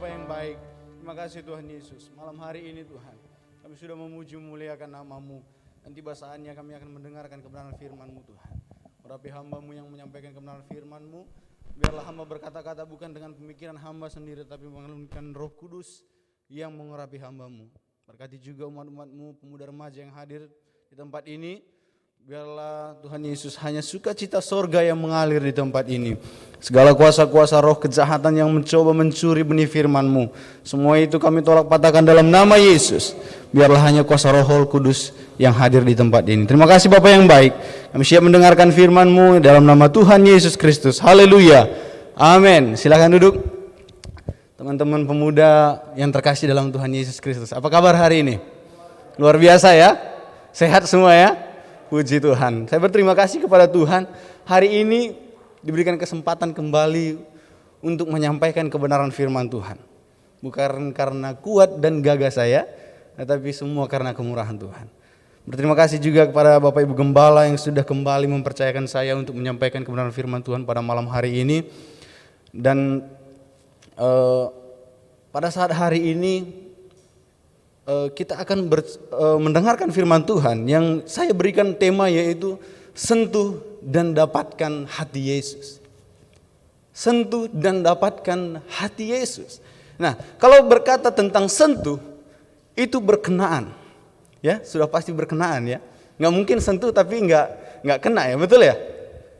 Bapa yang baik, terima kasih Tuhan Yesus. Malam hari ini Tuhan, kami sudah memuji memuliakan nama-Mu. Dan tiba saatnya kami akan mendengarkan kebenaran firman-Mu Tuhan. Urapi hamba-Mu yang menyampaikan kebenaran firman-Mu. Biarlah hamba berkata-kata bukan dengan pemikiran hamba sendiri, tapi mengalunkan Roh Kudus yang mengurapi hamba-Mu. Berkati juga umat-umat-Mu, pemuda remaja yang hadir di tempat ini. Biarlah Tuhan Yesus hanya sukacita sorga yang mengalir di tempat ini. Segala kuasa-kuasa roh kejahatan yang mencoba mencuri benih firman-Mu, semua itu kami tolak patahkan dalam nama Yesus. Biarlah hanya kuasa Roh Kudus yang hadir di tempat ini. Terima kasih Bapa yang baik. Kami siap mendengarkan firman-Mu dalam nama Tuhan Yesus Kristus. Haleluya. Amin. Silakan duduk. Teman-teman pemuda yang terkasih dalam Tuhan Yesus Kristus. Apa kabar hari ini? Luar biasa ya? Sehat semua ya? Puji Tuhan. Saya berterima kasih kepada Tuhan. Hari ini diberikan kesempatan kembali untuk menyampaikan kebenaran firman Tuhan. Bukan karena kuat dan gagah saya, tetapi semua karena kemurahan Tuhan. Berterima kasih juga kepada Bapak Ibu Gembala yang sudah kembali mempercayakan saya untuk menyampaikan kebenaran firman Tuhan pada malam hari ini. Dan pada saat hari ini kita akan mendengarkan firman Tuhan yang saya berikan tema yaitu sentuh dan dapatkan hati Yesus. Sentuh dan dapatkan hati Yesus. Nah, kalau berkata tentang sentuh itu berkenaan, ya sudah pasti berkenaan ya. Nggak mungkin sentuh tapi nggak kena ya, betul ya.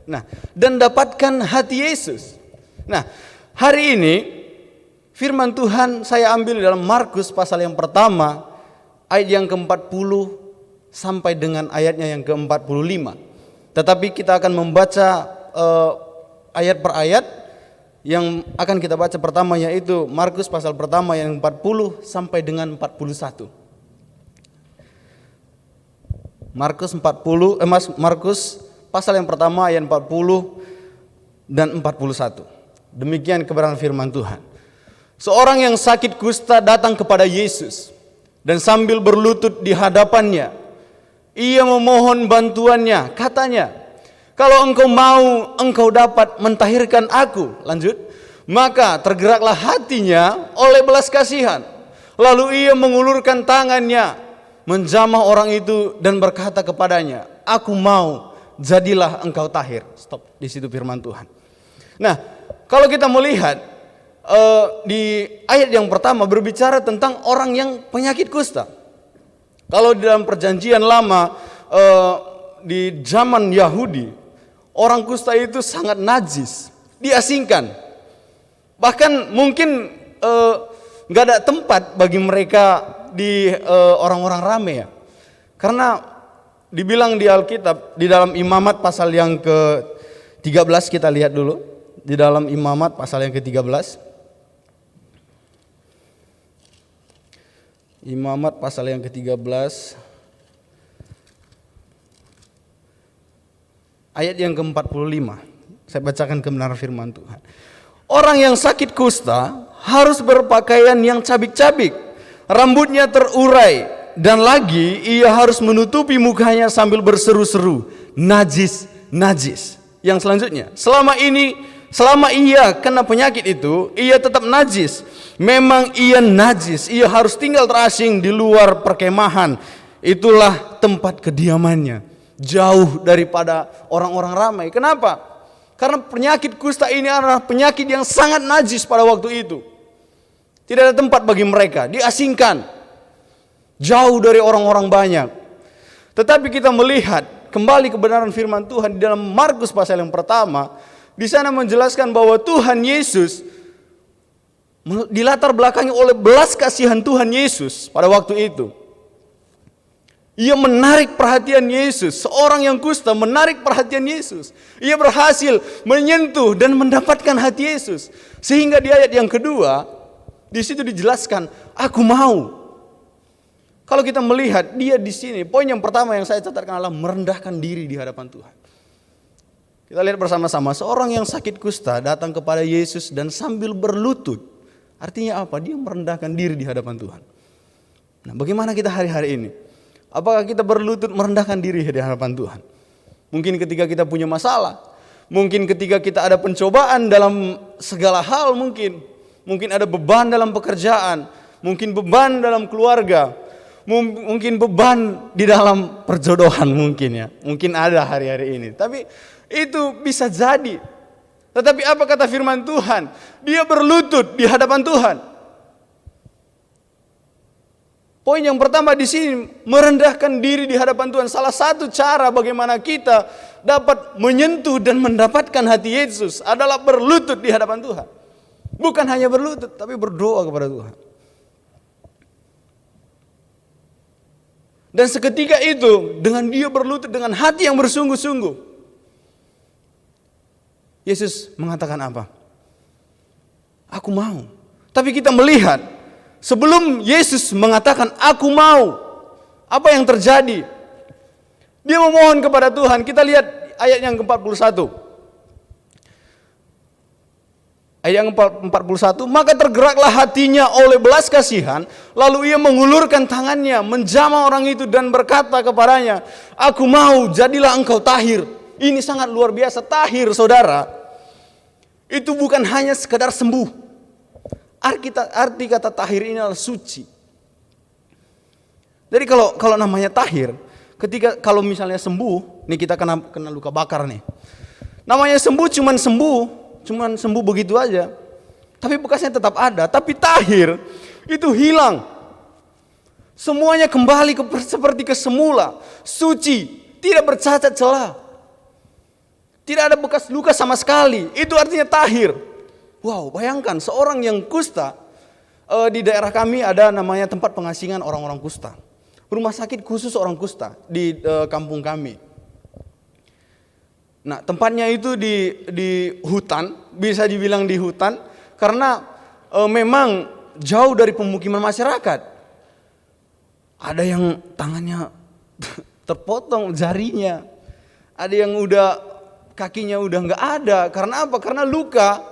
Nah, dan dapatkan hati Yesus. Nah, hari ini firman Tuhan saya ambil dalam Markus pasal yang pertama, ayat yang ke-40 sampai dengan ayatnya yang ke-45. Tetapi kita akan membaca ayat per ayat. Yang akan kita baca pertama yaitu Markus pasal pertama yang 40 sampai dengan 41. Markus pasal yang pertama ayat 40 dan 41. Demikian kebenaran firman Tuhan. Seorang yang sakit kusta datang kepada Yesus dan sambil berlutut di hadapannya, ia memohon bantuannya. Katanya, kalau engkau mau, engkau dapat mentahirkan aku. Lanjut, maka tergeraklah hatinya oleh belas kasihan. Lalu ia mengulurkan tangannya, menjamah orang itu dan berkata kepadanya, aku mau, jadilah engkau tahir. Stop, di situ firman Tuhan. Nah, kalau kita melihat di ayat yang pertama berbicara tentang orang yang penyakit kusta. Kalau di dalam perjanjian lama di zaman Yahudi, orang kusta itu sangat najis, diasingkan. Bahkan mungkin nggak ada tempat bagi mereka di orang-orang ramai ya. Karena dibilang di Alkitab, di dalam Imamat pasal yang ke-13 kita lihat dulu. Di dalam Imamat pasal yang ke-13. Imamat pasal yang ke-13 ayat yang ke-45. Saya bacakan kebenaran firman Tuhan. Orang yang sakit kusta harus berpakaian yang cabik-cabik, rambutnya terurai, dan lagi ia harus menutupi mukanya sambil berseru-seru, najis, najis. Yang selanjutnya, selama ia kena penyakit itu, ia tetap najis. Memang ia najis, ia harus tinggal terasing di luar perkemahan. Itulah tempat kediamannya, jauh daripada orang-orang ramai. Kenapa? Karena penyakit kusta ini adalah penyakit yang sangat najis pada waktu itu. Tidak ada tempat bagi mereka, diasingkan, jauh dari orang-orang banyak. Tetapi kita melihat kembali kebenaran firman Tuhan di dalam Markus pasal yang pertama. Di sana menjelaskan bahwa Tuhan Yesus dilatar belakangi oleh belas kasihan Tuhan Yesus pada waktu itu. Ia menarik perhatian Yesus. Seorang yang kusta menarik perhatian Yesus. Ia berhasil menyentuh dan mendapatkan hati Yesus. Sehingga di ayat yang kedua, di situ dijelaskan, aku mau. Kalau kita melihat dia di sini, poin yang pertama yang saya catatkan adalah merendahkan diri di hadapan Tuhan. Kita lihat bersama-sama, seorang yang sakit kusta datang kepada Yesus dan sambil berlutut. Artinya apa? Dia merendahkan diri di hadapan Tuhan. Nah, bagaimana kita hari-hari ini? Apakah kita berlutut merendahkan diri di hadapan Tuhan? Mungkin ketika kita punya masalah, mungkin ketika kita ada pencobaan dalam segala hal mungkin mungkin ada beban dalam pekerjaan, mungkin beban dalam keluarga, mungkin beban di dalam perjodohan mungkin ya. Mungkin ada hari-hari ini. Tapi itu bisa jadi. Tetapi apa kata firman Tuhan? Dia berlutut di hadapan Tuhan. Poin yang pertama di sini, merendahkan diri di hadapan Tuhan. Salah satu cara bagaimana kita dapat menyentuh dan mendapatkan hati Yesus adalah berlutut di hadapan Tuhan. Bukan hanya berlutut, tapi berdoa kepada Tuhan. Dan seketika itu, dengan dia berlutut dengan hati yang bersungguh-sungguh, Yesus mengatakan apa? Aku mau. Tapi kita melihat, sebelum Yesus mengatakan aku mau, apa yang terjadi? Dia memohon kepada Tuhan. Kita lihat ayat yang ke-41. Ayat yang 41, maka tergeraklah hatinya oleh belas kasihan, lalu ia mengulurkan tangannya, menjamah orang itu dan berkata kepadanya, aku mau, jadilah engkau tahir. Ini sangat luar biasa. Tahir, saudara, itu bukan hanya sekedar sembuh. Arti kata tahir ini adalah suci. Jadi kalau namanya tahir, kalau misalnya sembuh, nih kita kena luka bakar nih. Namanya sembuh cuman sembuh begitu aja. Tapi bekasnya tetap ada. Tapi tahir itu hilang. Semuanya kembali seperti kesemula, suci, tidak bercacat celah. Tidak ada bekas luka sama sekali. Itu artinya tahir. Wow, bayangkan seorang yang kusta. Di daerah kami ada namanya tempat pengasingan orang-orang kusta. Rumah sakit khusus orang kusta di kampung kami. Nah, tempatnya itu di hutan, bisa dibilang di hutan, karena memang jauh dari pemukiman masyarakat. Ada yang tangannya terpotong jarinya, ada yang kakinya udah nggak ada. Karena apa? Karena luka.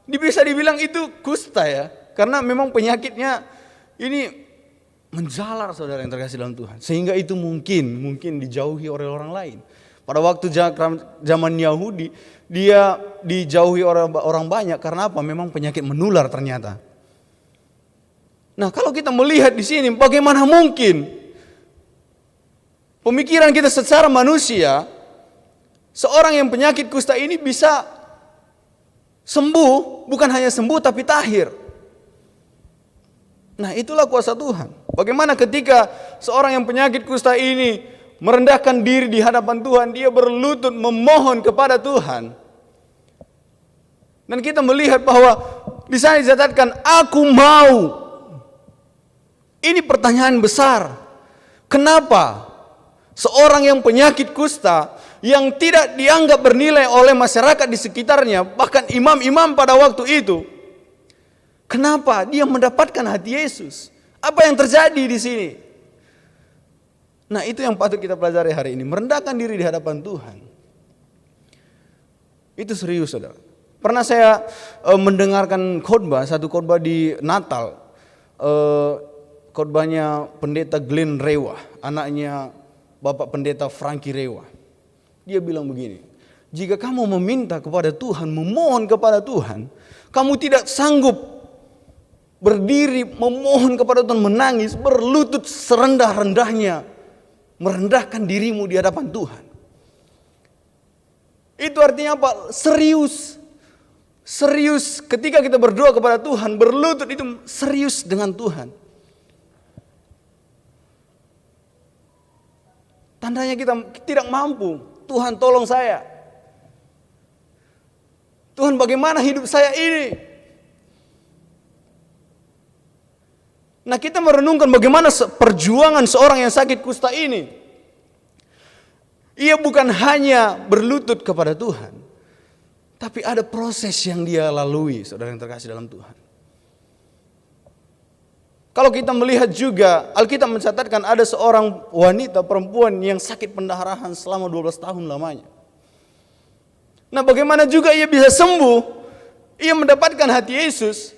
Bisa dibilang itu kusta ya, karena memang penyakitnya ini menjalar, saudara yang terkasih dalam Tuhan. Sehingga itu mungkin dijauhi oleh orang lain. Pada waktu zaman Yahudi, dia dijauhi orang banyak karena apa? Memang penyakit menular ternyata. Nah, kalau kita melihat di sini, bagaimana mungkin pemikiran kita secara manusia, seorang yang penyakit kusta ini bisa sembuh, bukan hanya sembuh tapi tahir. Nah, itulah kuasa Tuhan. Bagaimana ketika seorang yang penyakit kusta ini merendahkan diri di hadapan Tuhan, dia berlutut memohon kepada Tuhan. Dan kita melihat bahwa di sana dicatatkan, aku mau. Ini pertanyaan besar. Kenapa seorang yang penyakit kusta, yang tidak dianggap bernilai oleh masyarakat di sekitarnya, bahkan imam-imam pada waktu itu, kenapa dia mendapatkan hati Yesus? Apa yang terjadi di sini? Nah, itu yang patut kita pelajari hari ini. Merendahkan diri di hadapan Tuhan. Itu serius, saudara. Pernah saya mendengarkan satu khotbah di Natal. Khotbahnya pendeta Glenn Rewa, anaknya Bapak Pendeta Frankie Rewa. Dia bilang begini, jika kamu meminta kepada Tuhan, memohon kepada Tuhan, kamu tidak sanggup berdiri memohon kepada Tuhan, menangis, berlutut serendah-rendahnya, merendahkan dirimu di hadapan Tuhan. Itu artinya apa? Serius. Serius ketika kita berdoa kepada Tuhan, berlutut itu serius dengan Tuhan. Tandanya kita tidak mampu. Tuhan, tolong saya. Tuhan, bagaimana hidup saya ini? Nah, kita merenungkan bagaimana perjuangan seorang yang sakit kusta ini. Ia bukan hanya berlutut kepada Tuhan, tapi ada proses yang dia lalui, saudara yang terkasih dalam Tuhan. Kalau kita melihat juga, Alkitab mencatatkan ada seorang wanita perempuan yang sakit pendarahan selama 12 tahun lamanya. Nah, bagaimana juga ia bisa sembuh? Ia mendapatkan hati Yesus,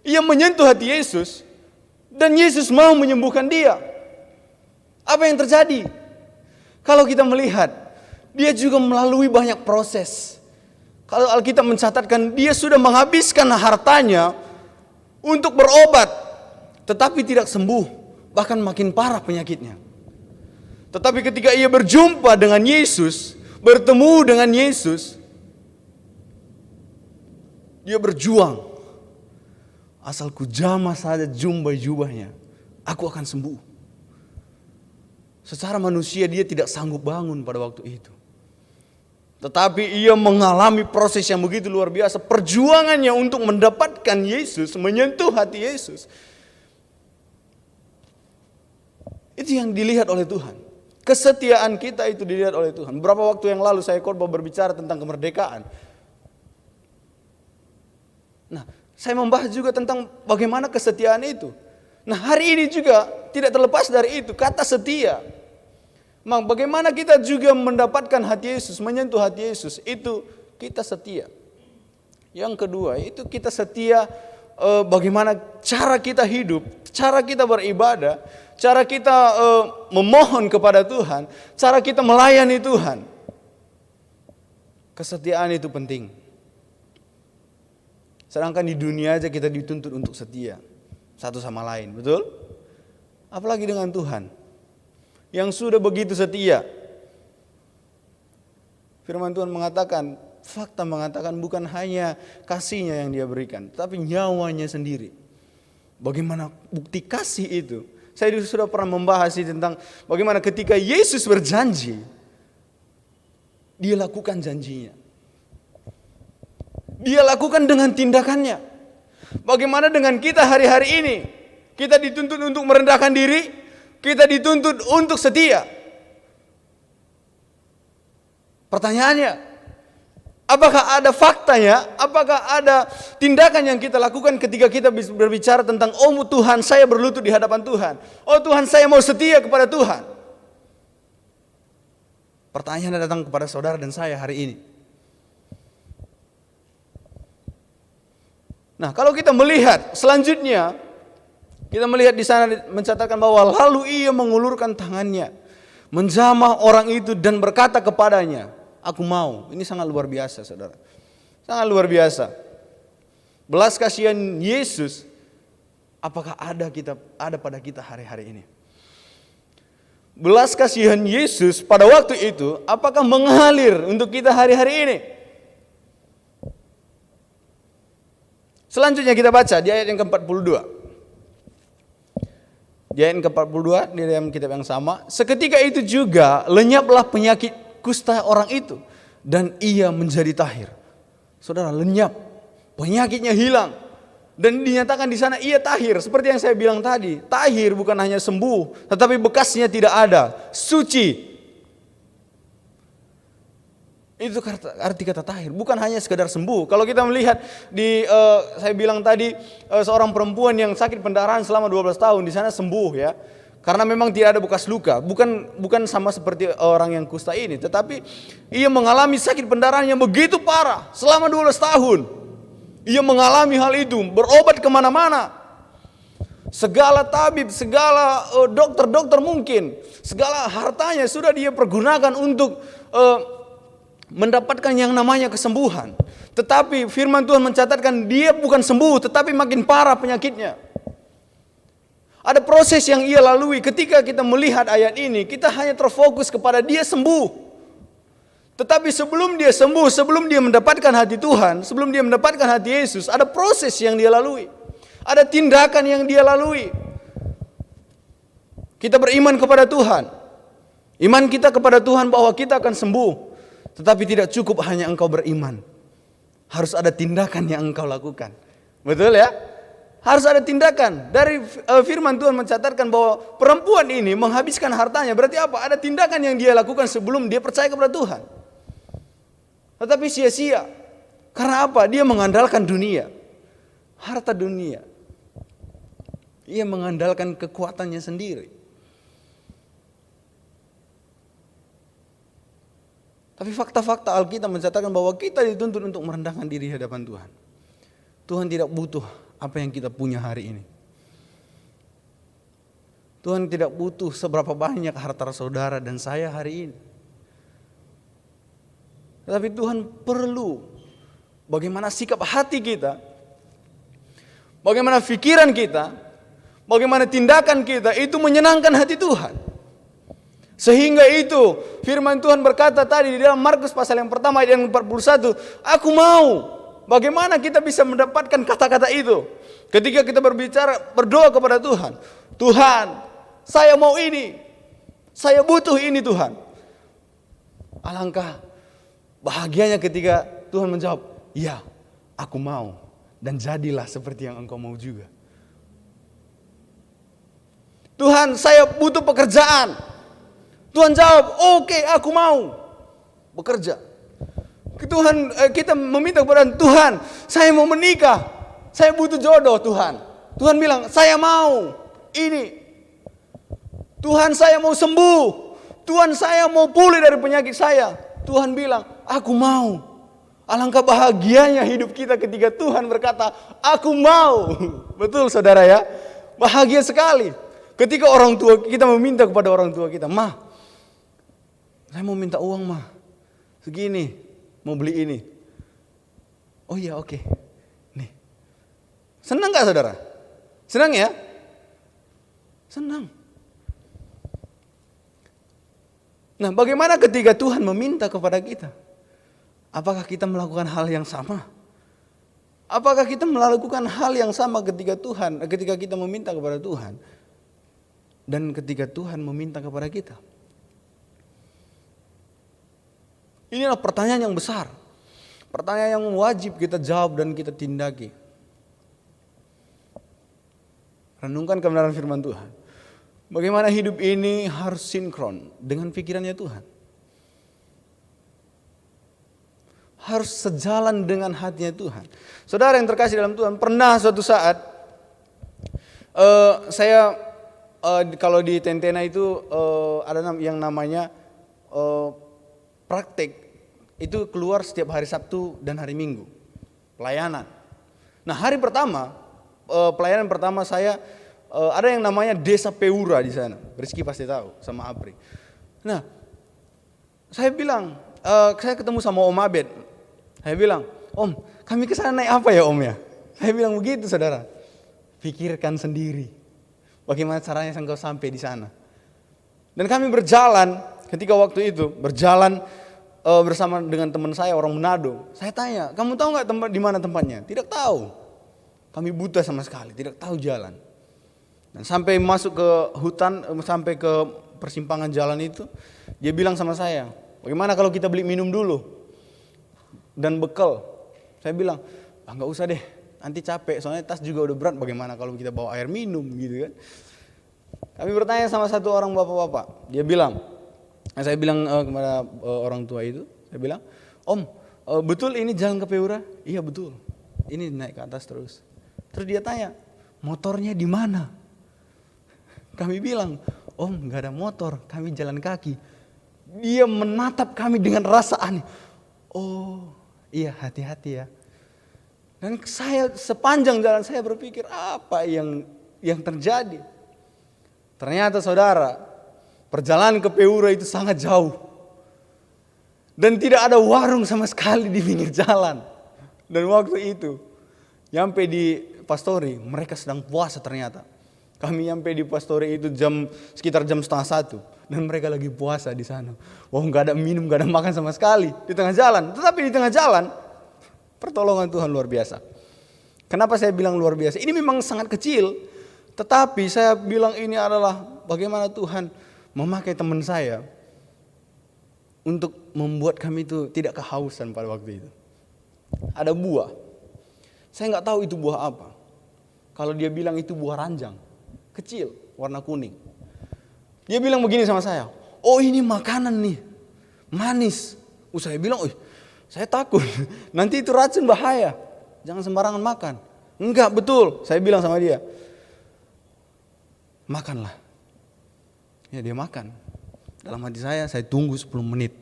ia menyentuh hati Yesus, dan Yesus mau menyembuhkan dia. Apa yang terjadi? Kalau kita melihat, dia juga melalui banyak proses. Kalau Alkitab mencatatkan, dia sudah menghabiskan hartanya untuk berobat, tetapi tidak sembuh, bahkan makin parah penyakitnya. Tetapi ketika ia berjumpa dengan Yesus, bertemu dengan Yesus, dia berjuang. Asal ku jamah saja jubahnya, aku akan sembuh. Secara manusia dia tidak sanggup bangun pada waktu itu. Tetapi ia mengalami proses yang begitu luar biasa. Perjuangannya untuk mendapatkan Yesus, menyentuh hati Yesus. Itu yang dilihat oleh Tuhan. Kesetiaan kita itu dilihat oleh Tuhan. Beberapa waktu yang lalu saya khotbah berbicara tentang kemerdekaan. Nah, saya membahas juga tentang bagaimana kesetiaan itu. Nah, hari ini juga tidak terlepas dari itu, kata setia. Bagaimana kita juga mendapatkan hati Yesus, menyentuh hati Yesus, itu kita setia. Yang kedua, itu kita setia bagaimana cara kita hidup, cara kita beribadah, cara kita memohon kepada Tuhan, cara kita melayani Tuhan. Kesetiaan itu penting. Sedangkan di dunia aja kita dituntut untuk setia satu sama lain, betul? Apalagi dengan Tuhan yang sudah begitu setia. Firman Tuhan mengatakan, fakta mengatakan bukan hanya kasihnya yang dia berikan, tapi nyawanya sendiri. Bagaimana bukti kasih itu? Saya sudah pernah membahas tentang bagaimana ketika Yesus berjanji, dia lakukan janjinya. Dia lakukan dengan tindakannya. Bagaimana dengan kita hari-hari ini? Kita dituntut untuk merendahkan diri, kita dituntut untuk setia. Pertanyaannya, apakah ada faktanya? Apakah ada tindakan yang kita lakukan ketika kita berbicara tentang, oh Tuhan saya berlutut di hadapan Tuhan, oh Tuhan saya mau setia kepada Tuhan? Pertanyaan datang kepada saudara dan saya hari ini. Nah, kalau kita melihat selanjutnya, kita melihat di sana mencatatkan bahwa lalu ia mengulurkan tangannya, menjamah orang itu dan berkata kepadanya, aku mau. Ini sangat luar biasa, saudara. Sangat luar biasa. Belas kasihan Yesus, apakah ada pada kita hari-hari ini? Belas kasihan Yesus pada waktu itu, apakah mengalir untuk kita hari-hari ini? Selanjutnya kita baca di ayat yang ke-42. Di ayat ke-42 di dalam kitab yang sama, seketika itu juga lenyaplah penyakit kusta orang itu dan ia menjadi tahir. Saudara, lenyap, penyakitnya hilang dan dinyatakan di sana ia tahir. Seperti yang saya bilang tadi, tahir bukan hanya sembuh, tetapi bekasnya tidak ada, suci. Itu arti kata tahir, bukan hanya sekedar sembuh. Kalau kita melihat di saya bilang tadi seorang perempuan yang sakit pendarahan selama 12 tahun di sana sembuh ya. Karena memang tidak ada bekas luka, bukan sama seperti orang yang kusta ini, tetapi ia mengalami sakit pendarahan yang begitu parah selama 12 tahun. Ia mengalami hal itu, berobat kemana-mana. Segala tabib, segala dokter-dokter mungkin, segala hartanya sudah dia pergunakan untuk mendapatkan yang namanya kesembuhan. Tetapi firman Tuhan mencatatkan dia bukan sembuh, tetapi makin parah penyakitnya. Ada proses yang ia lalui. Ketika kita melihat ayat ini, kita hanya terfokus kepada dia sembuh. Tetapi sebelum dia sembuh, sebelum dia mendapatkan hati Tuhan, sebelum dia mendapatkan hati Yesus, ada proses yang dia lalui. Ada tindakan yang dia lalui. Kita beriman kepada Tuhan. Iman kita kepada Tuhan bahwa kita akan sembuh. Tetapi tidak cukup hanya engkau beriman. Harus ada tindakan yang engkau lakukan. Betul ya? Harus ada tindakan. Dari firman Tuhan mencatatkan bahwa perempuan ini menghabiskan hartanya. Berarti apa? Ada tindakan yang dia lakukan sebelum dia percaya kepada Tuhan. Tetapi sia-sia. Karena apa? Dia mengandalkan dunia. Harta dunia. Ia mengandalkan kekuatannya sendiri. Tapi fakta-fakta Alkitab mencatatkan bahwa kita dituntut untuk merendahkan diri di hadapan Tuhan. Tuhan tidak butuh apa yang kita punya hari ini. Tuhan tidak butuh seberapa banyak harta saudara dan saya hari ini. Tetapi Tuhan perlu bagaimana sikap hati kita. bagaimana pikiran kita, bagaimana tindakan kita itu menyenangkan hati Tuhan. Sehingga itu firman Tuhan berkata tadi di dalam Markus pasal yang pertama ayat yang 41, aku mau. Bagaimana kita bisa mendapatkan kata-kata itu? Ketika kita berdoa kepada Tuhan, Tuhan, saya mau ini, saya butuh ini Tuhan. Alangkah bahagianya ketika Tuhan menjawab, ya, aku mau, dan jadilah seperti yang engkau mau juga. Tuhan, saya butuh pekerjaan. Tuhan jawab, oke, aku mau bekerja. Tuhan, kita meminta kepada Tuhan, saya mau menikah, saya butuh jodoh Tuhan. Tuhan bilang, saya mau ini. Tuhan, saya mau sembuh. Tuhan, saya mau pulih dari penyakit saya. Tuhan bilang, aku mau. Alangkah bahagianya hidup kita ketika Tuhan berkata, aku mau. Betul saudara ya? Bahagia sekali. Ketika orang tua kita meminta kepada orang tua kita, "Ma, saya mau minta uang, Ma. Segini, mau beli ini." "Oh iya, oke. Nih." Senang gak saudara? Senang ya? Senang. Nah, bagaimana ketika Tuhan meminta kepada kita? Apakah kita melakukan hal yang sama? Apakah kita melakukan hal yang sama ketika kita meminta kepada Tuhan? Dan ketika Tuhan meminta kepada kita? Inilah pertanyaan yang besar. Pertanyaan yang wajib kita jawab dan kita tindaki. Renungkan kebenaran firman Tuhan. Bagaimana hidup ini harus sinkron dengan pikirannya Tuhan. Harus sejalan dengan hatinya Tuhan. Saudara yang terkasih dalam Tuhan, pernah suatu saat saya kalau di Tentena itu ada yang namanya praktek. Itu keluar setiap hari Sabtu dan hari Minggu. Pelayanan. Nah, hari pertama, pelayanan pertama saya ada yang namanya Desa Peura di sana. Rizky pasti tahu sama Apri. Nah, saya bilang, saya ketemu sama Om Abed. Saya bilang, "Om, kami ke sana naik apa ya Om ya?" Saya bilang begitu saudara. Pikirkan sendiri. Bagaimana caranya engkau sampai di sana. Dan kami berjalan ketika waktu itu berjalan bersama dengan teman saya orang Manado. Saya tanya, "Kamu tahu nggak tempat di mana tempatnya?" Tidak tahu. Kami buta sama sekali, tidak tahu jalan. Dan sampai masuk ke hutan, sampai ke persimpangan jalan itu, dia bilang sama saya, "Bagaimana kalau kita beli minum dulu dan bekal?" Saya bilang, "Nggak usah deh, nanti capek, soalnya tas juga udah berat. Bagaimana kalau kita bawa air minum gitu kan?" Kami bertanya sama satu orang bapak-bapak. Dia bilang, saya bilang kepada orang tua itu, saya bilang, "Om, betul ini jalan ke Peura?" "Iya betul, ini naik ke atas terus." Terus dia tanya, "Motornya di mana?" Kami bilang, "Om, nggak ada motor, kami jalan kaki." Dia menatap kami dengan rasa aneh. "Oh iya, hati-hati ya." Dan saya sepanjang jalan saya berpikir apa yang terjadi. Ternyata saudara, perjalanan ke Peura itu sangat jauh. Dan tidak ada warung sama sekali di pinggir jalan. Dan waktu itu, nyampe di Pastori, mereka sedang puasa ternyata. Kami nyampe di Pastori itu sekitar jam 12:30. Dan mereka lagi puasa di sana. Wah, gak ada minum, gak ada makan sama sekali di tengah jalan. Tetapi di tengah jalan, pertolongan Tuhan luar biasa. Kenapa saya bilang luar biasa? Ini memang sangat kecil. Tetapi saya bilang ini adalah bagaimana Tuhan memakai teman saya untuk membuat kami itu tidak kehausan pada waktu itu. Ada buah. Saya nggak tahu itu buah apa. Kalau dia bilang itu buah ranjang, kecil, warna kuning. Dia bilang begini sama saya, "Oh ini makanan nih, manis." Saya bilang, saya takut, nanti itu racun bahaya, jangan sembarangan makan. "Enggak, betul," saya bilang sama dia. "Makanlah." Ya dia makan. Dalam hati saya tunggu 10 menit.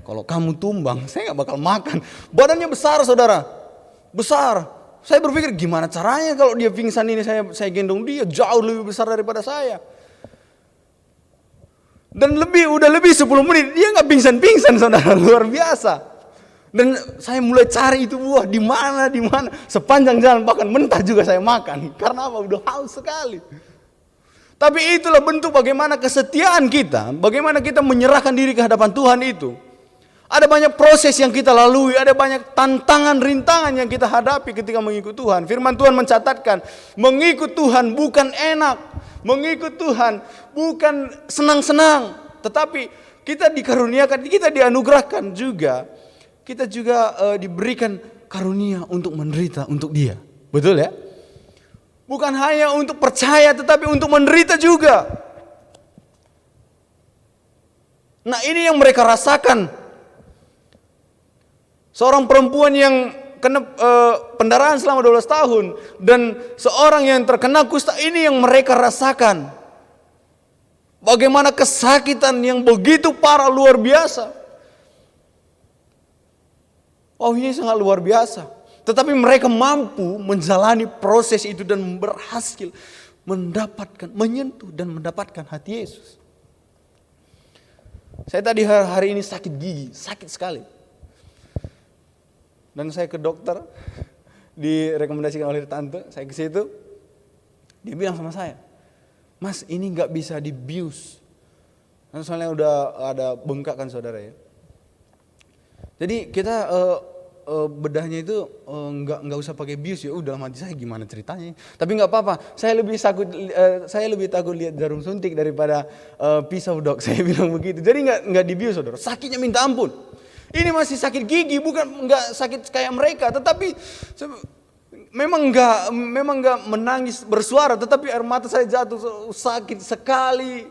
Kalau kamu tumbang, saya gak bakal makan. Badannya besar saudara, besar. Saya berpikir gimana caranya kalau dia pingsan ini saya gendong dia, jauh lebih besar daripada saya. Dan udah lebih 10 menit, dia gak pingsan-pingsan saudara, luar biasa. Dan saya mulai cari itu buah di mana. Sepanjang jalan bahkan mentah juga saya makan. Karena apa? Udah haus sekali. Tapi itulah bentuk bagaimana kesetiaan kita. Bagaimana kita menyerahkan diri ke hadapan Tuhan itu. Ada banyak proses yang kita lalui. Ada banyak tantangan, rintangan yang kita hadapi ketika mengikut Tuhan. Firman Tuhan mencatatkan, mengikut Tuhan bukan enak. Mengikut Tuhan bukan senang-senang. Tetapi kita dikaruniakan, kita dianugerahkan juga. Kita juga diberikan karunia untuk menderita untuk Dia. Betul ya? Bukan hanya untuk percaya tetapi untuk menderita juga. Nah, ini yang mereka rasakan. Seorang perempuan yang kena pendarahan selama 12 tahun dan seorang yang terkena kusta, ini yang mereka rasakan. Bagaimana kesakitan yang begitu parah, luar biasa. Oh, ini sangat luar biasa. Tetapi mereka mampu menjalani proses itu dan berhasil mendapatkan, menyentuh dan mendapatkan hati Yesus. Saya tadi hari ini sakit gigi, sakit sekali. Dan saya ke dokter, direkomendasikan oleh tante, saya ke situ. Dia bilang sama saya, "Mas, ini nggak bisa dibius." Karena soalnya udah ada bengkak kan saudara ya. Jadi kita bedahnya itu nggak usah pakai bius, ya udah mati saya gimana ceritanya. Tapi nggak apa-apa. Saya lebih takut lihat jarum suntik daripada pisau, Dok. Saya bilang begitu. Jadi nggak dibius, saudara. Sakitnya minta ampun. Ini masih sakit gigi, bukan nggak sakit kayak mereka, tetapi memang nggak menangis bersuara, tetapi air mata saya jatuh, sakit sekali.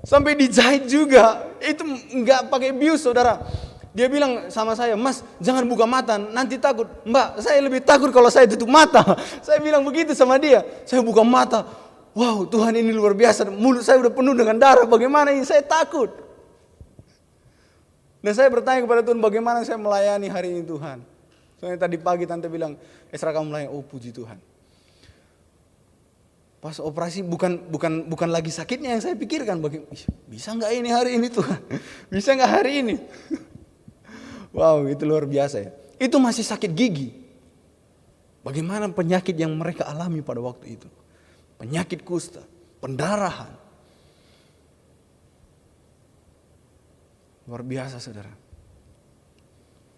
Sampai dijahit juga, itu nggak pakai bius, saudara. Dia bilang sama saya, "Mas, jangan buka mata, nanti takut." "Mbak, saya lebih takut kalau saya tutup mata." Saya bilang begitu sama dia. Saya buka mata, wow, Tuhan ini luar biasa. Mulut saya udah penuh dengan darah, bagaimana ini? Saya takut. Dan saya bertanya kepada Tuhan, bagaimana saya melayani hari ini Tuhan? Soalnya tadi pagi tante bilang, "Esra, kamu melayani." Oh, puji Tuhan. Pas operasi bukan lagi sakitnya yang saya pikirkan. Bisa nggak ini hari ini Tuhan? Bisa nggak hari ini? Wow, itu luar biasa ya. Itu masih sakit gigi. Bagaimana penyakit yang mereka alami pada waktu itu? Penyakit kusta, pendarahan. Luar biasa, saudara.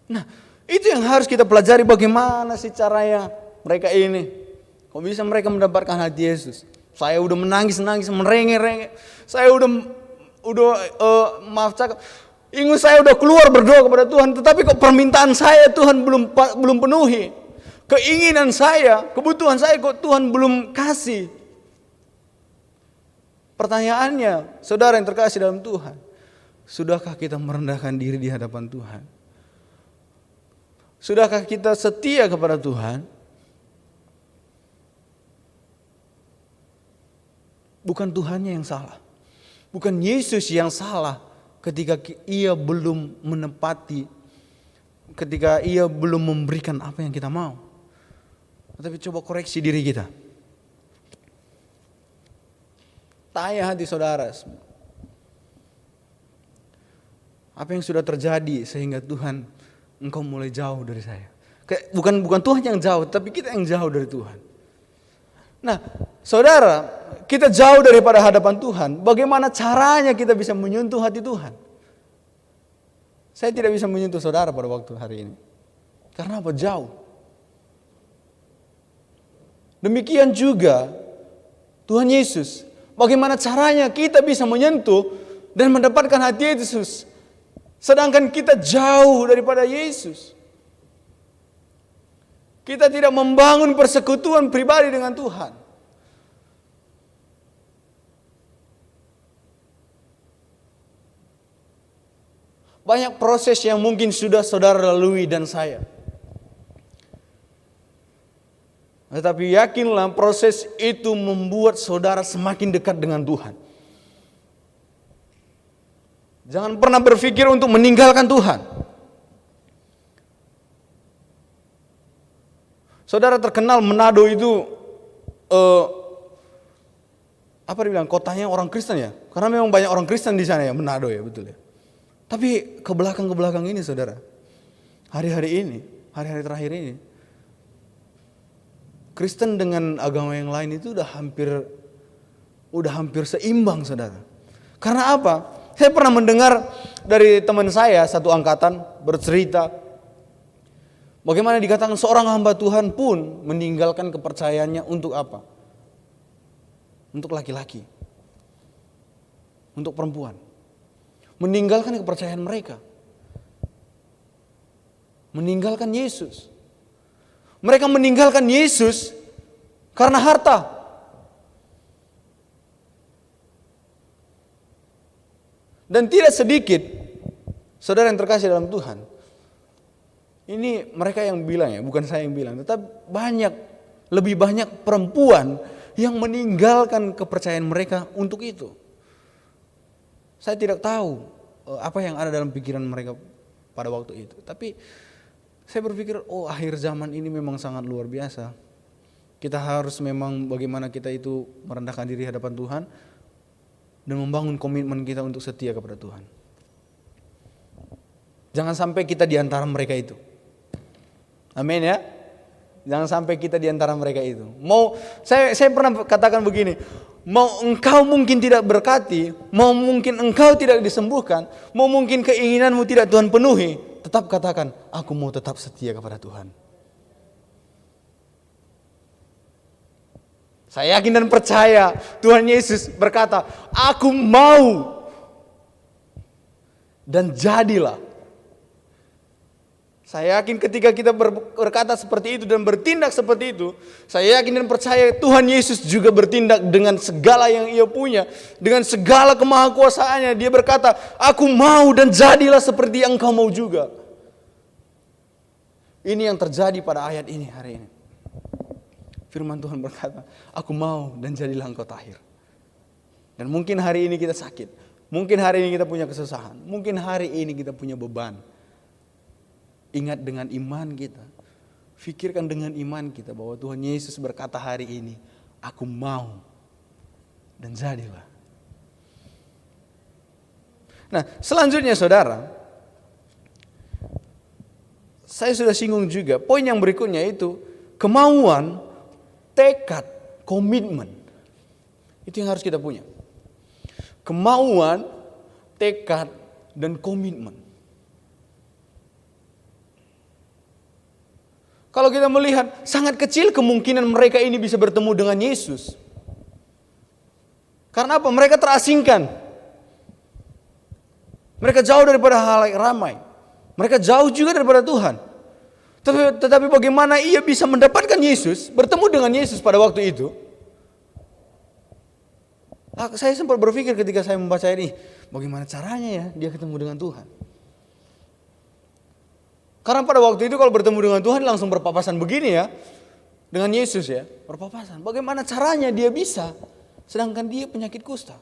Nah, itu yang harus kita pelajari, bagaimana sih caranya mereka ini. Kok bisa mereka mendapatkan hati Yesus? Saya udah menangis, merengek-rengek. Saya udah maaf cakap, ingus saya udah keluar berdoa kepada Tuhan, tetapi kok permintaan saya Tuhan belum penuhi. Keinginan saya, kebutuhan saya kok Tuhan belum kasih. Pertanyaannya, saudara yang terkasih dalam Tuhan, sudahkah kita merendahkan diri di hadapan Tuhan? Sudahkah kita setia kepada Tuhan? Bukan Tuhannya yang salah. Bukan Yesus yang salah ketika ia belum menepati, ketika ia belum memberikan apa yang kita mau. Tapi coba koreksi diri kita. Tanya hati saudara. Apa yang sudah terjadi sehingga Tuhan, engkau mulai jauh dari saya? Bukan Tuhan yang jauh, tapi kita yang jauh dari Tuhan. Nah, saudara, kita jauh daripada hadapan Tuhan. Bagaimana caranya kita bisa menyentuh hati Tuhan? Saya tidak bisa menyentuh saudara pada waktu hari ini. Karena apa? Jauh. Demikian juga Tuhan Yesus. Bagaimana caranya kita bisa menyentuh dan mendapatkan hati Yesus, sedangkan kita jauh daripada Yesus. Kita tidak membangun persekutuan pribadi dengan Tuhan. Banyak proses yang mungkin sudah saudara lalui dan saya. Tetapi yakinlah proses itu membuat saudara semakin dekat dengan Tuhan. Jangan pernah berpikir untuk meninggalkan Tuhan. Saudara terkenal Manado itu dibilang kotanya orang Kristen ya? Karena memang banyak orang Kristen di sana ya, Manado ya, betul ya. Tapi ke belakang ini saudara, hari-hari ini, hari-hari terakhir ini, Kristen dengan agama yang lain itu udah hampir seimbang, saudara. Karena apa? Saya pernah mendengar dari teman saya satu angkatan bercerita bagaimana dikatakan seorang hamba Tuhan pun meninggalkan kepercayaannya untuk apa? Untuk laki-laki, untuk perempuan, meninggalkan kepercayaan mereka, meninggalkan Yesus. Mereka meninggalkan Yesus karena harta. Dan tidak sedikit saudara yang terkasih dalam Tuhan, ini mereka yang bilang ya, bukan saya yang bilang, tetapi lebih banyak perempuan yang meninggalkan kepercayaan mereka untuk itu. Saya tidak tahu apa yang ada dalam pikiran mereka pada waktu itu. Tapi saya berpikir, akhir zaman ini memang sangat luar biasa. Kita harus memang bagaimana kita itu merendahkan diri hadapan Tuhan dan membangun komitmen kita untuk setia kepada Tuhan. Jangan sampai kita di antara mereka itu. Amin ya. Jangan sampai kita di antara mereka itu. Saya pernah katakan begini, mau engkau mungkin tidak berkati, mau mungkin engkau tidak disembuhkan, mau mungkin keinginanmu tidak Tuhan penuhi, tetap katakan, aku mau tetap setia kepada Tuhan. Saya yakin dan percaya Tuhan Yesus berkata, aku mau dan jadilah. Saya yakin ketika kita berkata seperti itu dan bertindak seperti itu, saya yakin dan percaya Tuhan Yesus juga bertindak dengan segala yang Ia punya, dengan segala kemahakuasaannya. Dia berkata, aku mau dan jadilah seperti yang engkau mau juga. Ini yang terjadi pada ayat ini hari ini. Firman Tuhan berkata, aku mau dan jadilah engkau tahir. Dan mungkin hari ini kita sakit, mungkin hari ini kita punya kesusahan, mungkin hari ini kita punya beban. Ingat dengan iman kita, pikirkan dengan iman kita bahwa Tuhan Yesus berkata hari ini, aku mau dan jadilah. Nah, selanjutnya saudara, saya sudah singgung juga, poin yang berikutnya itu kemauan, tekad, komitmen. Itu yang harus kita punya. Kemauan, tekad, dan komitmen. Kalau kita melihat, sangat kecil kemungkinan mereka ini bisa bertemu dengan Yesus. Karena apa? Mereka terasingkan. Mereka jauh daripada halayak ramai. Mereka jauh juga daripada Tuhan. Tetapi bagaimana ia bisa mendapatkan Yesus, bertemu dengan Yesus pada waktu itu? Saya sempat berpikir ketika saya membaca ini, bagaimana caranya ya dia ketemu dengan Tuhan? Karena pada waktu itu kalau bertemu dengan Tuhan langsung berpapasan begini ya, dengan Yesus ya, berpapasan. Bagaimana caranya dia bisa, sedangkan dia penyakit kusta?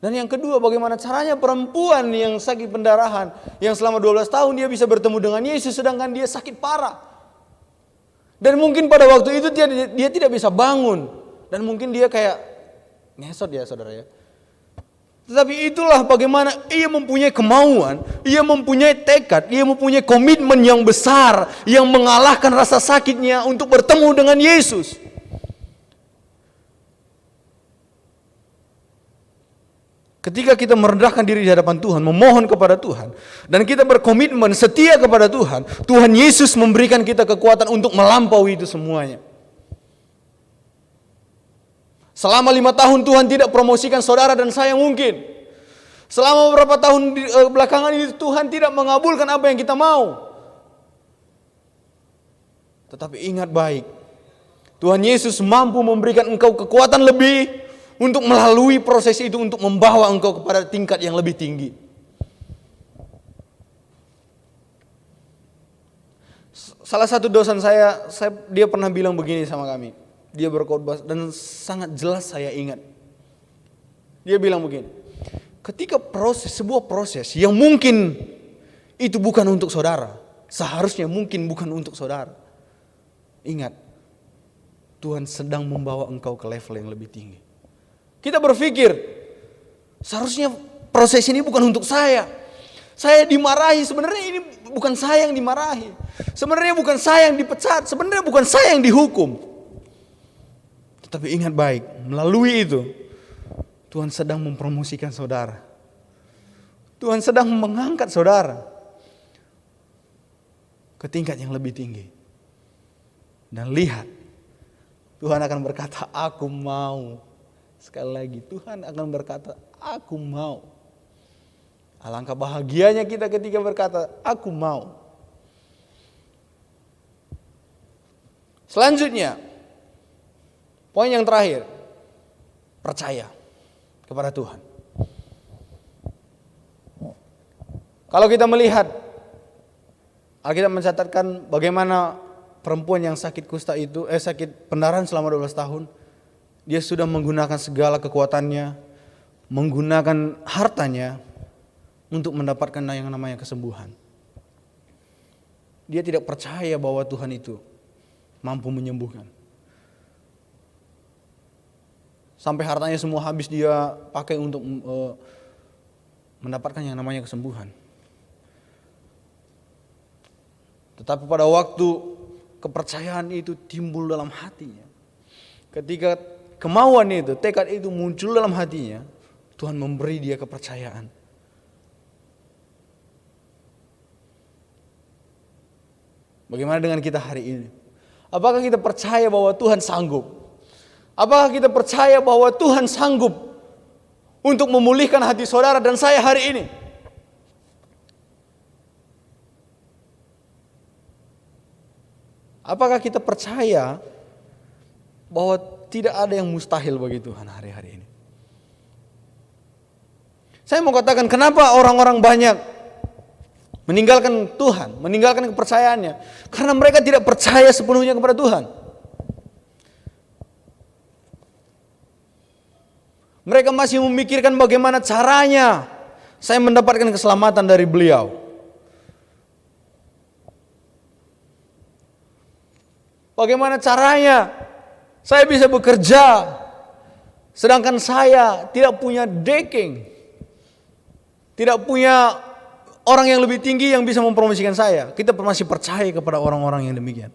Dan yang kedua, bagaimana caranya perempuan yang sakit pendarahan, yang selama 12 tahun dia bisa bertemu dengan Yesus, sedangkan dia sakit parah. Dan mungkin pada waktu itu dia tidak bisa bangun. Dan mungkin dia kayak ngesot ya saudara ya. Tetapi itulah bagaimana ia mempunyai kemauan, ia mempunyai tekad, ia mempunyai komitmen yang besar, yang mengalahkan rasa sakitnya untuk bertemu dengan Yesus. Ketika kita merendahkan diri di hadapan Tuhan, memohon kepada Tuhan, dan kita berkomitmen setia kepada Tuhan, Tuhan Yesus memberikan kita kekuatan untuk melampaui itu semuanya. Selama 5 tahun Tuhan tidak promosikan saudara dan saya mungkin. Selama beberapa tahun belakangan ini Tuhan tidak mengabulkan apa yang kita mau. Tetapi ingat baik, Tuhan Yesus mampu memberikan engkau kekuatan lebih untuk melalui proses itu, untuk membawa engkau kepada tingkat yang lebih tinggi. Salah satu dosen saya dia pernah bilang begini sama kami. Dia berkhotbah dan sangat jelas saya ingat. Dia bilang begini, ketika sebuah proses yang mungkin itu bukan untuk saudara, seharusnya mungkin bukan untuk saudara. Ingat, Tuhan sedang membawa engkau ke level yang lebih tinggi. Kita berpikir, seharusnya proses ini bukan untuk saya. Saya dimarahi, sebenarnya ini bukan saya yang dimarahi. Sebenarnya bukan saya yang dipecat, sebenarnya bukan saya yang dihukum. Tetapi ingat baik, melalui itu Tuhan sedang mempromosikan saudara. Tuhan sedang mengangkat saudara ke tingkat yang lebih tinggi. Dan lihat, Tuhan akan berkata, aku mau. Sekali lagi, Tuhan akan berkata, aku mau. Alangkah bahagianya kita ketika berkata, aku mau. Selanjutnya, poin yang terakhir, percaya kepada Tuhan. Kalau kita melihat, Alkitab mencatatkan bagaimana perempuan yang sakit kusta itu, sakit pendarahan selama 12 tahun, dia sudah menggunakan segala kekuatannya, menggunakan hartanya, untuk mendapatkan yang namanya kesembuhan. Dia tidak percaya bahwa Tuhan itu mampu menyembuhkan. Sampai hartanya semua habis dia pakai untuk mendapatkan yang namanya kesembuhan. Tetapi pada waktu kepercayaan itu timbul dalam hatinya, ketika kemauan itu, tekad itu muncul dalam hatinya, Tuhan memberi dia kepercayaan. Bagaimana dengan kita hari ini? Apakah kita percaya bahwa Tuhan sanggup? Apakah kita percaya bahwa Tuhan sanggup untuk memulihkan hati saudara dan saya hari ini? Apakah kita percaya bahwa tidak ada yang mustahil bagi Tuhan hari-hari ini? Saya mau katakan, kenapa orang-orang banyak meninggalkan Tuhan, meninggalkan kepercayaannya? Karena mereka tidak percaya sepenuhnya kepada Tuhan. Mereka masih memikirkan bagaimana caranya saya mendapatkan keselamatan dari beliau. Bagaimana caranya saya bisa bekerja, sedangkan saya tidak punya backing, tidak punya orang yang lebih tinggi yang bisa mempromosikan saya. Kita masih percaya kepada orang-orang yang demikian.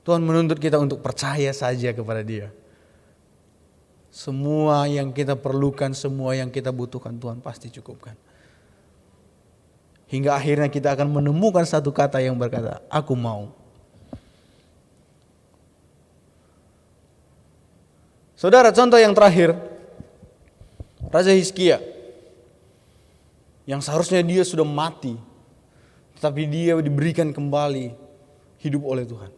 Tuhan menuntut kita untuk percaya saja kepada Dia. Semua yang kita perlukan, semua yang kita butuhkan, Tuhan pasti cukupkan. Hingga akhirnya kita akan menemukan satu kata yang berkata, aku mau. Saudara, contoh yang terakhir, Raja Hizkia, yang seharusnya dia sudah mati, tetapi dia diberikan kembali hidup oleh Tuhan.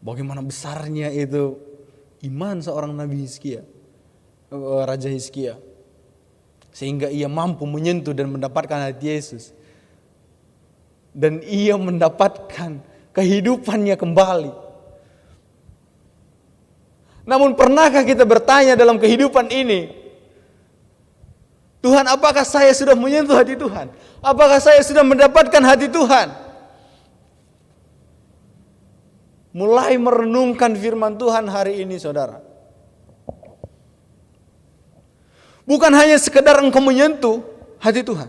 Bagaimana besarnya itu iman seorang Nabi Hizkia, Raja Hizkia, sehingga ia mampu menyentuh dan mendapatkan hati Yesus, dan ia mendapatkan kehidupannya kembali. Namun pernahkah kita bertanya dalam kehidupan ini, Tuhan, apakah saya sudah menyentuh hati Tuhan? Apakah saya sudah mendapatkan hati Tuhan? Mulai merenungkan firman Tuhan hari ini, saudara. Bukan hanya sekedar engkau menyentuh hati Tuhan,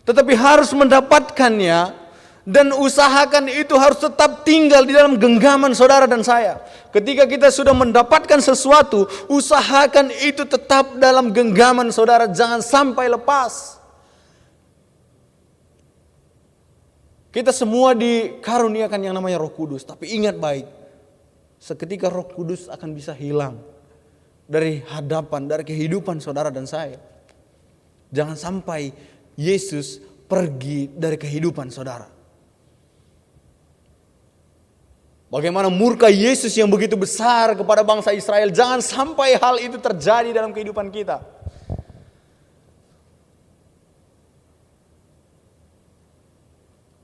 tetapi harus mendapatkannya, dan usahakan itu harus tetap tinggal di dalam genggaman saudara dan saya. Ketika kita sudah mendapatkan sesuatu, usahakan itu tetap dalam genggaman saudara, jangan sampai lepas. Kita semua dikaruniakan yang namanya Roh Kudus, tapi ingat baik, seketika Roh Kudus akan bisa hilang dari hadapan, dari kehidupan saudara dan saya. Jangan sampai Yesus pergi dari kehidupan saudara. Bagaimana murka Yesus yang begitu besar kepada bangsa Israel, jangan sampai hal itu terjadi dalam kehidupan kita.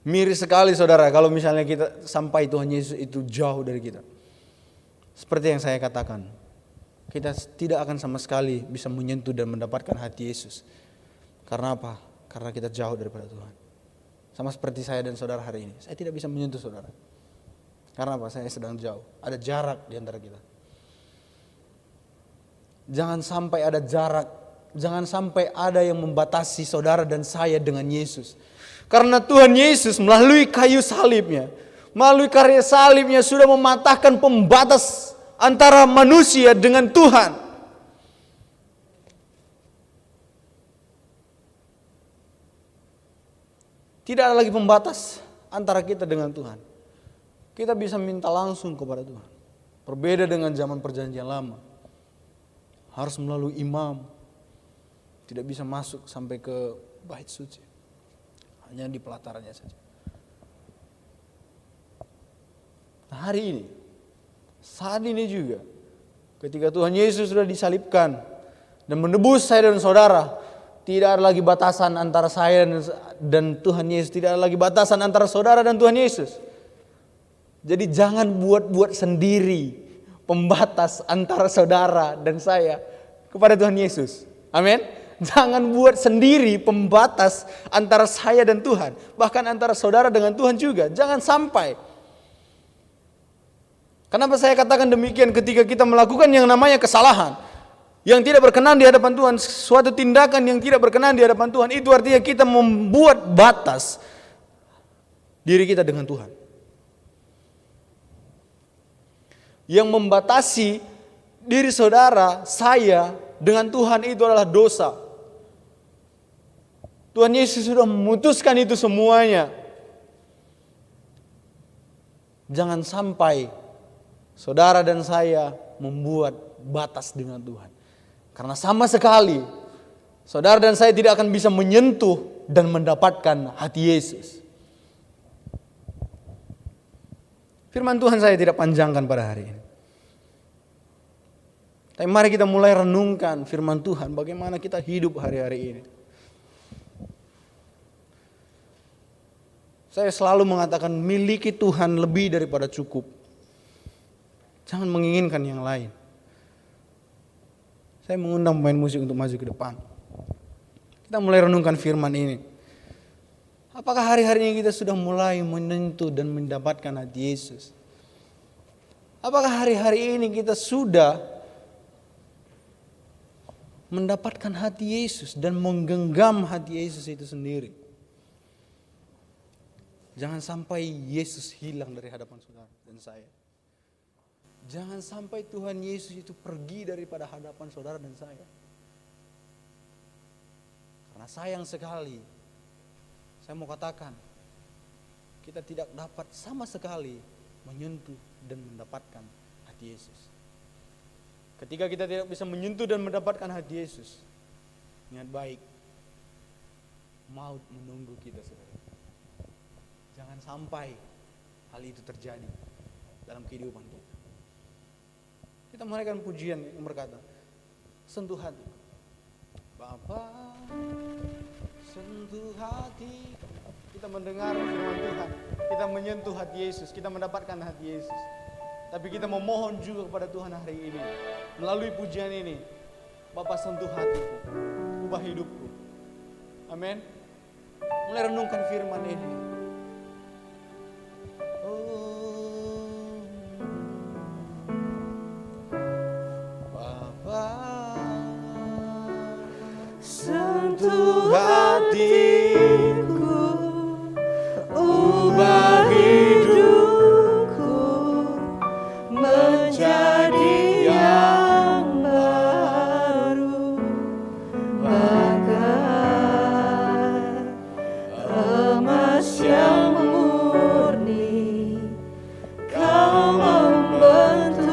Miris sekali saudara kalau misalnya kita sampai Tuhan Yesus itu jauh dari kita. Seperti yang saya katakan, kita tidak akan sama sekali bisa menyentuh dan mendapatkan hati Yesus. Karena apa? Karena kita jauh daripada Tuhan. Sama seperti saya dan saudara hari ini, saya tidak bisa menyentuh saudara. Karena apa? Saya sedang jauh. Ada jarak di antara kita. Jangan sampai ada jarak jangan sampai ada yang membatasi saudara dan saya dengan Yesus. Karena Tuhan Yesus melalui kayu salibnya, melalui karya salibnya sudah mematahkan pembatas antara manusia dengan Tuhan. Tidak ada lagi pembatas antara kita dengan Tuhan. Kita bisa minta langsung kepada Tuhan. Berbeda dengan zaman perjanjian lama. Harus melalui imam. Tidak bisa masuk sampai ke bait suci. Hanya di pelatarannya saja. Nah, hari ini, saat ini juga, ketika Tuhan Yesus sudah disalibkan dan menebus saya dan saudara, tidak ada lagi batasan antara saya dan Tuhan Yesus. Tidak ada lagi batasan antara saudara dan Tuhan Yesus. Jadi jangan buat-buat sendiri pembatas antara saudara dan saya kepada Tuhan Yesus. Amin. Jangan buat sendiri pembatas antara saya dan Tuhan. Bahkan antara saudara dengan Tuhan juga. Jangan sampai. Kenapa saya katakan demikian? Ketika kita melakukan yang namanya kesalahan, yang tidak berkenan di hadapan Tuhan, suatu tindakan yang tidak berkenan di hadapan Tuhan, itu artinya kita membuat batas diri kita dengan Tuhan. Yang membatasi diri saudara, saya dengan Tuhan itu adalah dosa. Tuhan Yesus sudah memutuskan itu semuanya. Jangan sampai saudara dan saya membuat batas dengan Tuhan. Karena sama sekali saudara dan saya tidak akan bisa menyentuh dan mendapatkan hati Yesus. Firman Tuhan saya tidak panjangkan pada hari ini. Tapi mari kita mulai renungkan firman Tuhan, bagaimana kita hidup hari-hari ini. Saya selalu mengatakan miliki Tuhan lebih daripada cukup. Jangan menginginkan yang lain. Saya mengundang pemain musik untuk maju ke depan. Kita mulai renungkan firman ini. Apakah hari-hari ini kita sudah mulai menyentuh dan mendapatkan hati Yesus? Apakah hari-hari ini kita sudah mendapatkan hati Yesus dan menggenggam hati Yesus itu sendiri? Jangan sampai Yesus hilang dari hadapan saudara dan saya. Jangan sampai Tuhan Yesus itu pergi daripada hadapan saudara dan saya. Karena sayang sekali, saya mau katakan, kita tidak dapat sama sekali menyentuh dan mendapatkan hati Yesus. Ketika kita tidak bisa menyentuh dan mendapatkan hati Yesus, ingat baik, maut menunggu kita, saudara. Jangan sampai hal itu terjadi dalam kehidupan kita. Kita menaikan pujian yang berkata, sentuh hati. Bapa, sentuh hati. Kita mendengar firman Tuhan, kita menyentuh hati Yesus, kita mendapatkan hati Yesus. Tapi kita memohon juga kepada Tuhan hari ini, melalui pujian ini, Bapa sentuh hatiku, ubah hidupku. Amin. Mulai renungkan firman ini. Sentuh hatiku, ubah hidupku menjadi yang baru, bagaikan emas yang murni, kau membentuk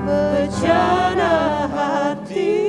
bejana hati.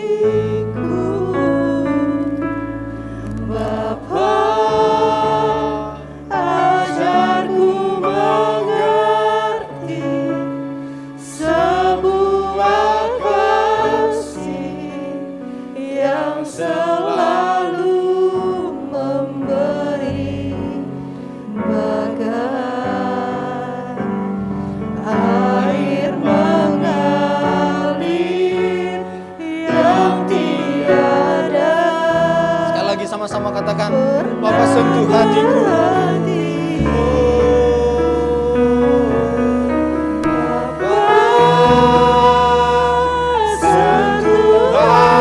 Sama-sama katakan, Bapa sentuh hatiku. Bapa sentuh hatiku.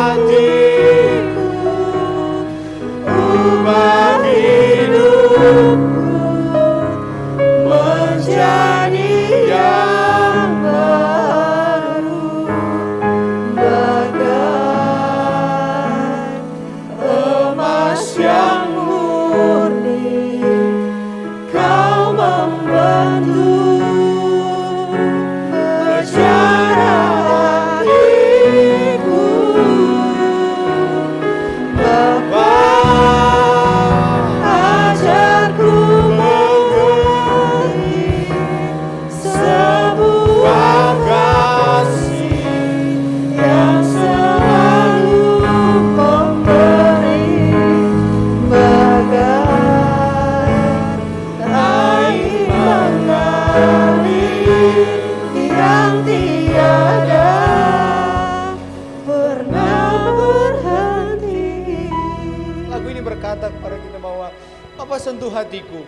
hatiku,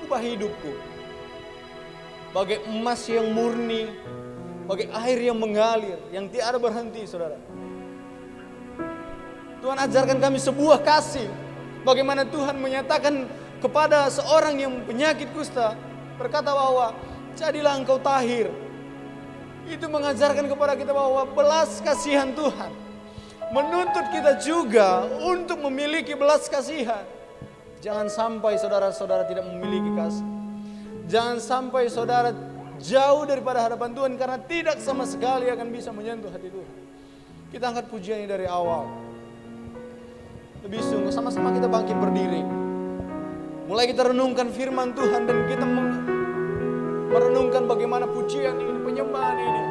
ubah hidupku. Bagai emas yang murni, bagai air yang mengalir, yang tiada berhenti, saudara. Tuhan ajarkan kami sebuah kasih. Bagaimana Tuhan menyatakan kepada seorang yang penyakit kusta, berkata bahwa jadilah engkau tahir. Itu mengajarkan kepada kita bahwa belas kasihan Tuhan menuntut kita juga untuk memiliki belas kasihan. Jangan sampai saudara-saudara tidak memiliki kasih. Jangan sampai saudara jauh daripada hadapan Tuhan karena tidak sama sekali akan bisa menyentuh hati Tuhan. Kita angkat pujian ini dari awal. Lebih sungguh, sama-sama kita bangkit berdiri. Mulai kita renungkan firman Tuhan dan kita merenungkan bagaimana pujian ini, penyembahan ini.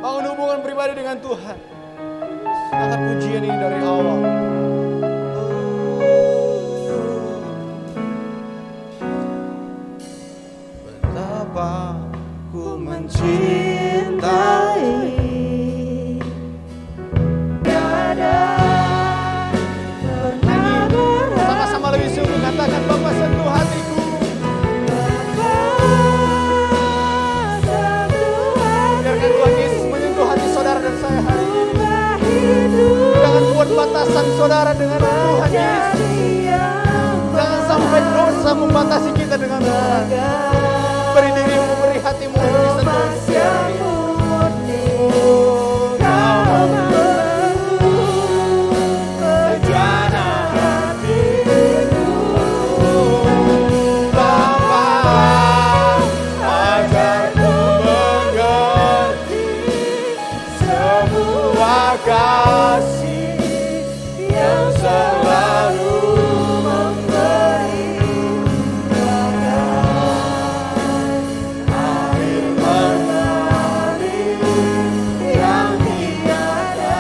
Bangun hubungan pribadi dengan Tuhan. Angkat pujian ini dari awal. Betapa ku mencintai. Sama-sama lebih sungguh katakan, Bapa sentuh hatiku. Biarkan Tuhan Yesus menyentuh hati saudara dan saya hari ini. Jangan buat batasan saudara dengan Tuhan Yesus. Jangan sampai dosa membatasi kita dengan Tuhan. Beri dirimu, beri hatimu untuk disentuh. Kasih yang selalu memberi air mengalir yang tiada.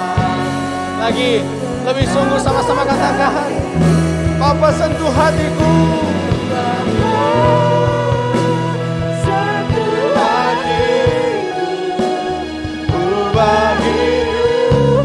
Lagi, lebih sungguh sama-sama katakan, Bapa sentuh hatiku. Sentuh hatiku, ubah hidupku.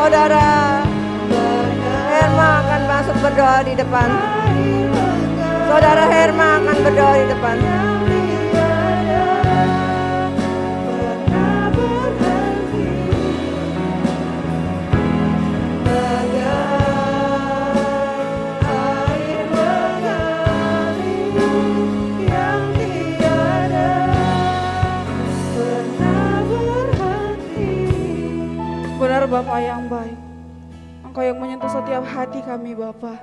Saudara Herma akan masuk berdoa di depan. Saudara Herma akan berdoa di depan. Benar Bapa yang baik, Engkau yang menyentuh setiap hati kami Bapa.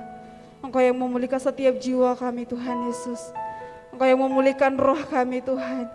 Engkau yang memulihkan setiap jiwa kami Tuhan Yesus. Engkau yang memulihkan roh kami Tuhan.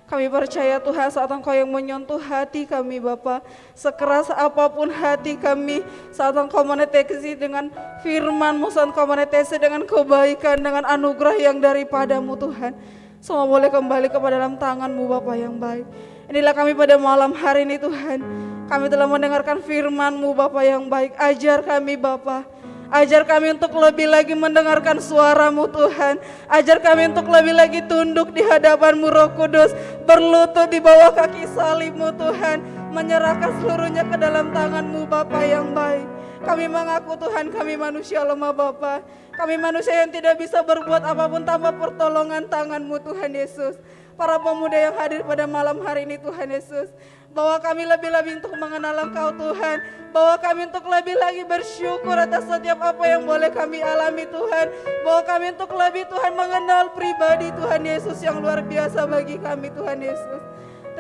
Kami percaya Tuhan saat Engkau yang menyentuh hati kami Bapa. Sekeras apapun hati kami, saat Engkau meneteksi dengan firman-Mu, saat Engkau meneteksi dengan kebaikan, dengan anugerah yang daripadamu Tuhan. Semua boleh kembali kepada dalam tangan-Mu Bapa yang baik. Inilah kami pada malam hari ini Tuhan. Kami telah mendengarkan firman-Mu Bapa yang baik. Ajar kami Bapa. Ajar kami untuk lebih lagi mendengarkan suara-Mu Tuhan. Ajar kami untuk lebih lagi tunduk di hadapan-Mu Roh Kudus. Berlutut di bawah kaki salib-Mu Tuhan. Menyerahkan seluruhnya ke dalam tangan-Mu Bapa yang baik. Kami mengaku Tuhan kami manusia lemah Bapa. Kami manusia yang tidak bisa berbuat apapun tanpa pertolongan tangan-Mu Tuhan Yesus. Para pemuda yang hadir pada malam hari ini Tuhan Yesus, bahwa kami lebih-lebih untuk mengenal Engkau Tuhan, bahwa kami untuk lebih lagi bersyukur atas setiap apa yang boleh kami alami Tuhan, bahwa kami untuk lebih Tuhan mengenal pribadi Tuhan Yesus yang luar biasa bagi kami Tuhan Yesus.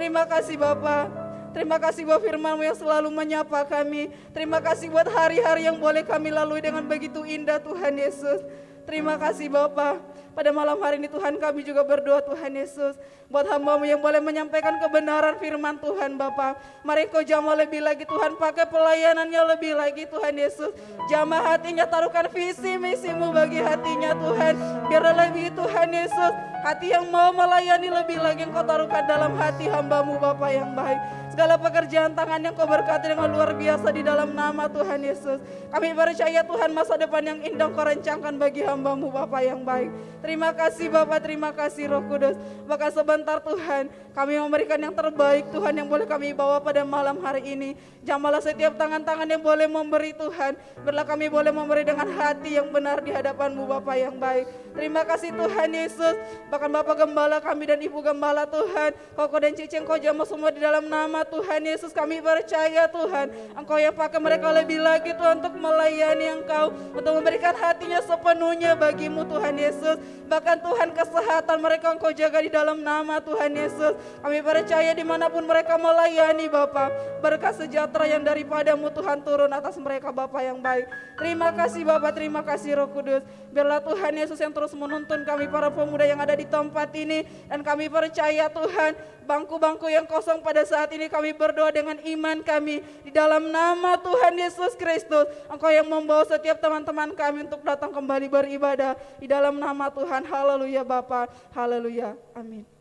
Terima kasih Bapa. Terima kasih buat firman-Mu yang selalu menyapa kami. Terima kasih buat hari-hari yang boleh kami lalui dengan begitu indah Tuhan Yesus. Terima kasih Bapa. Pada malam hari ini Tuhan kami juga berdoa Tuhan Yesus, buat hamba-Mu yang boleh menyampaikan kebenaran firman Tuhan Bapa. Mari Engkau jamah lebih lagi Tuhan, pakai pelayanannya lebih lagi Tuhan Yesus. Jamah hatinya, taruhkan visi misi-Mu bagi hatinya Tuhan. Biarlah lebih Tuhan Yesus, hati yang mau melayani lebih lagi Engkau taruhkan dalam hati hamba-Mu Bapa yang baik. Segala pekerjaan tangan yang Kau berkati dengan luar biasa di dalam nama Tuhan Yesus. Kami percaya Tuhan masa depan yang indah Kau rencangkan bagi hamba-Mu Bapa yang baik. Terima kasih Bapa, terima kasih Roh Kudus. Bahkan sebentar Tuhan, kami memberikan yang terbaik Tuhan yang boleh kami bawa pada malam hari ini. Jamalah setiap tangan-tangan yang boleh memberi Tuhan. Biarlah kami boleh memberi dengan hati yang benar di hadapan-Mu Bapa yang baik. Terima kasih Tuhan Yesus. Bahkan Bapak Gembala kami dan Ibu Gembala Tuhan, Koko dan Cici Engkau jamah semua di dalam nama Tuhan Yesus. Kami percaya Tuhan, Engkau yang pakai mereka lebih lagi Tuhan untuk melayani Engkau, untuk memberikan hatinya sepenuhnya bagi-Mu Tuhan Yesus. Bahkan Tuhan kesehatan mereka Engkau jaga di dalam nama Tuhan Yesus. Kami percaya dimanapun mereka melayani Bapa, berkat sejahtera yang daripada-Mu Tuhan turun atas mereka Bapa yang baik. Terima kasih Bapa, terima kasih Roh Kudus. Biarlah Tuhan Yesus yang terus menuntun kami para pemuda yang ada di tempat ini. Dan kami percaya Tuhan, bangku-bangku yang kosong pada saat ini kami berdoa dengan iman kami. Di dalam nama Tuhan Yesus Kristus, Engkau yang membawa setiap teman-teman kami untuk datang kembali beribadah. Di dalam nama Tuhan, haleluya Bapa, haleluya, amin.